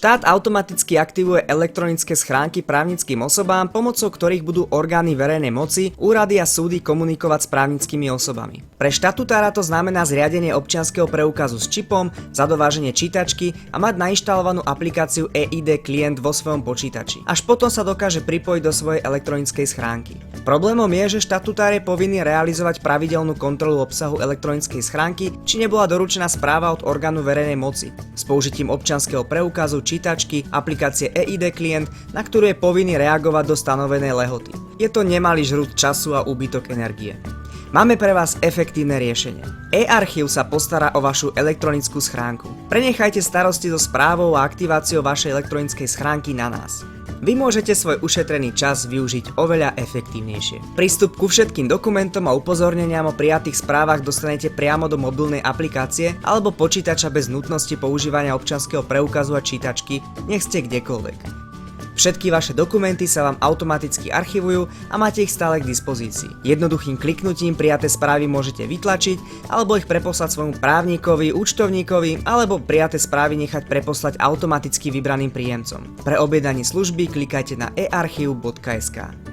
Štát automaticky aktivuje elektronické schránky právnickým osobám, pomocou ktorých budú orgány verejnej moci, úrady a súdy komunikovať s právnickými osobami. Pre štatutára to znamená zriadenie občianskeho preukazu s čipom, zadováženie čítačky a mať nainštalovanú aplikáciu eID klient vo svojom počítači. Až potom sa dokáže pripojiť do svojej elektronickej schránky. Problémom je, že štatutár je povinný realizovať pravidelnú kontrolu obsahu elektronickej schránky, či nebola doručená správa od orgánu verejnej moci s použitím občianskeho preukazu, čítačky, aplikácie eID klient, na ktorú je povinný reagovať do stanovenej lehoty. Je to nemalý žrút času a úbytok energie. Máme pre vás efektívne riešenie. eArchív sa postará o vašu elektronickú schránku. Prenechajte starosti so správou a aktiváciou vašej elektronickej schránky na nás. Vy môžete svoj ušetrený čas využiť oveľa efektívnejšie. Prístup ku všetkým dokumentom a upozorneniam o prijatých správach dostanete priamo do mobilnej aplikácie alebo počítača bez nutnosti používania občianskeho preukazu a čítačky, nech ste kdekoľvek. Všetky vaše dokumenty sa vám automaticky archivujú a máte ich stále k dispozícii. Jednoduchým kliknutím prijaté správy môžete vytlačiť alebo ich preposlať svojmu právnikovi, účtovníkovi alebo prijaté správy nechať preposlať automaticky vybraným príjemcom. Pre objednanie služby klikajte na earchiv.sk.